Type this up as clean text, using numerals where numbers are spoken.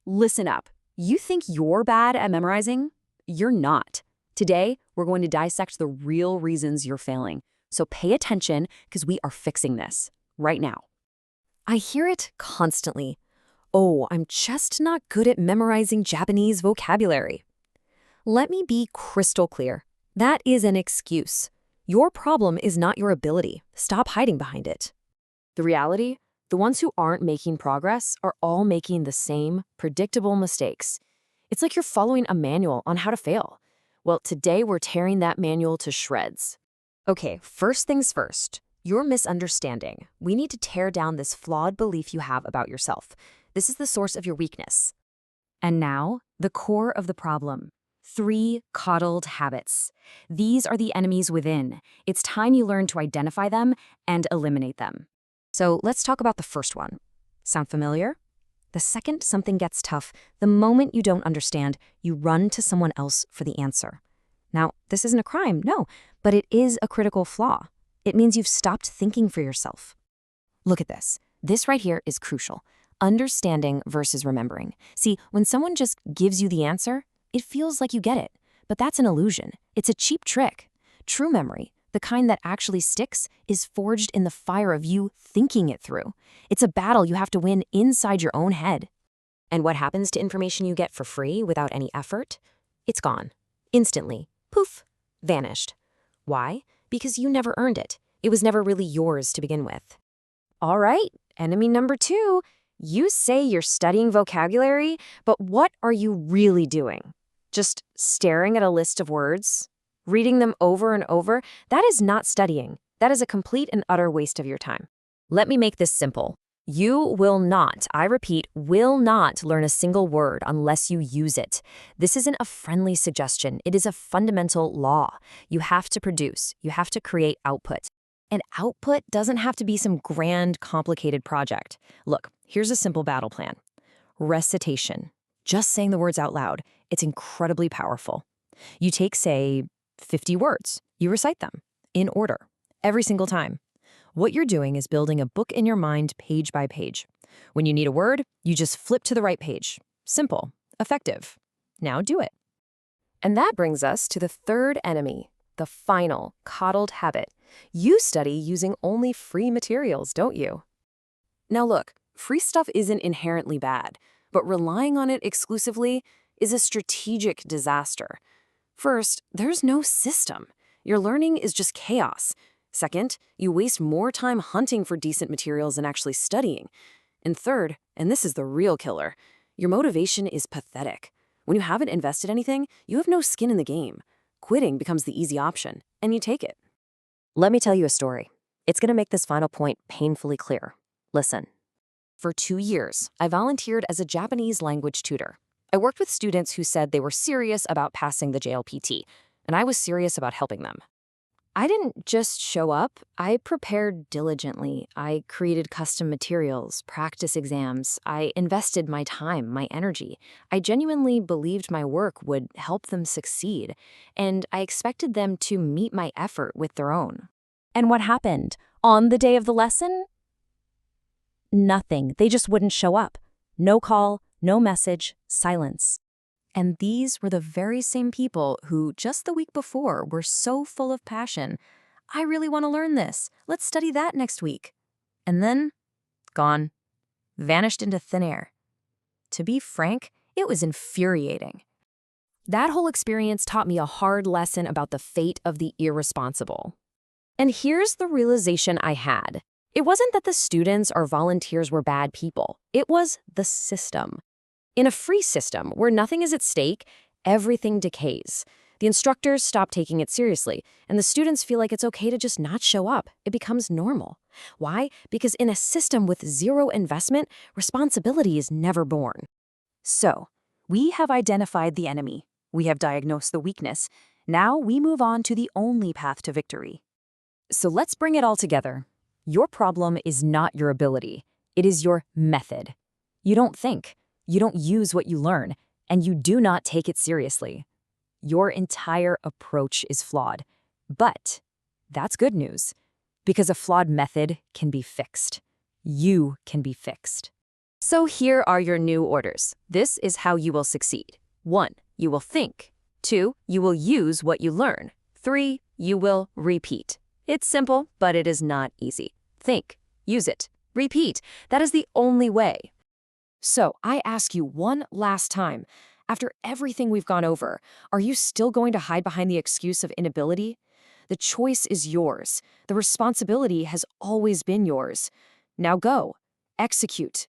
Listen up. You think you're bad at memorizing? You're not. Today, we're going to dissect the real reasons you're failing. So pay attention because we are fixing this right now. I hear it constantly. Oh, I'm just not good at memorizing Japanese vocabulary. Let me be crystal clear. That is an excuse. Your problem is not your ability. Stop hiding behind it. The reality? The ones who aren't making progress are all making the same predictable mistakes. It's like you're following a manual on how to fail. Well, today we're tearing that manual to shreds. Okay, first things first. Your misunderstanding. We need to tear down this flawed belief you have about yourself. This is the source of your weakness. And now, the core of the problem. 3 coddled habits. These are the enemies within. It's time you learn to identify them and eliminate them. So let's talk about the first one. Sound familiar? The second something gets tough, the moment you don't understand, you run to someone else for the answer. Now, this isn't a crime, no, but it is a critical flaw. It means you've stopped thinking for yourself. Look at this. This right here is crucial. Understanding versus remembering. See, when someone just gives you the answer, it feels like you get it. But that's an illusion. It's a cheap trick. True memory, the kind that actually sticks, is forged in the fire of you thinking it through. It's a battle you have to win inside your own head. And what happens to information you get for free without any effort? It's gone. Instantly. Poof. Vanished. Why? Because you never earned it. It was never really yours to begin with. All right, enemy number 2. You say you're studying vocabulary, but what are you really doing? Just staring at a list of words? Reading them over and over? That is not studying. That is a complete and utter waste of your time. Let me make this simple. You will not, I repeat, will not learn a single word unless you use it. This isn't a friendly suggestion. It is a fundamental law. You have to produce. You have to create output. And output doesn't have to be some grand, complicated project. Look, here's a simple battle plan. Recitation. Just saying the words out loud. It's incredibly powerful. You take, say, 50 words. You recite them in order every single time. What you're doing is building a book in your mind page by page. When you need a word, you just flip to the right page. Simple, effective. Now do it. And that brings us to the third enemy, the final coddled habit. You study using only free materials, don't you? Now look, free stuff isn't inherently bad, but relying on it exclusively is a strategic disaster. First, there's no system. Your learning is just chaos. Second, you waste more time hunting for decent materials than actually studying. And third, and this is the real killer, your motivation is pathetic. When you haven't invested anything, you have no skin in the game. Quitting becomes the easy option, and you take it. Let me tell you a story. It's going to make this final point painfully clear. Listen. For 2 years, I volunteered as a Japanese language tutor. I worked with students who said they were serious about passing the JLPT, and I was serious about helping them. I didn't just show up. I prepared diligently. I created custom materials, practice exams. I invested my time, my energy. I genuinely believed my work would help them succeed, and I expected them to meet my effort with their own. And what happened? On the day of the lesson? Nothing. They just wouldn't show up. No call, no message, silence. And these were the very same people who, just the week before, were so full of passion. I really want to learn this. Let's study that next week. And then, gone. Vanished into thin air. To be frank, it was infuriating. That whole experience taught me a hard lesson about the fate of the irresponsible. And here's the realization I had. It wasn't that the students or volunteers were bad people. It was the system. In a free system where nothing is at stake, everything decays. The instructors stop taking it seriously, and the students feel like it's okay to just not show up. It becomes normal. Why? Because in a system with zero investment, responsibility is never born. So, we have identified the enemy. We have diagnosed the weakness. Now we move on to the only path to victory. So let's bring it all together. Your problem is not your ability. It is your method. You don't think. You don't use what you learn, and you do not take it seriously. Your entire approach is flawed. But that's good news, because a flawed method can be fixed. You can be fixed. So here are your new orders. This is how you will succeed. 1. You will think. 2. You will use what you learn. 3. You will repeat. It's simple, but it is not easy. Think. Use it. Repeat. That is the only way. So, I ask you one last time. After everything we've gone over, are you still going to hide behind the excuse of inability? The choice is yours. The responsibility has always been yours. Now go. Execute.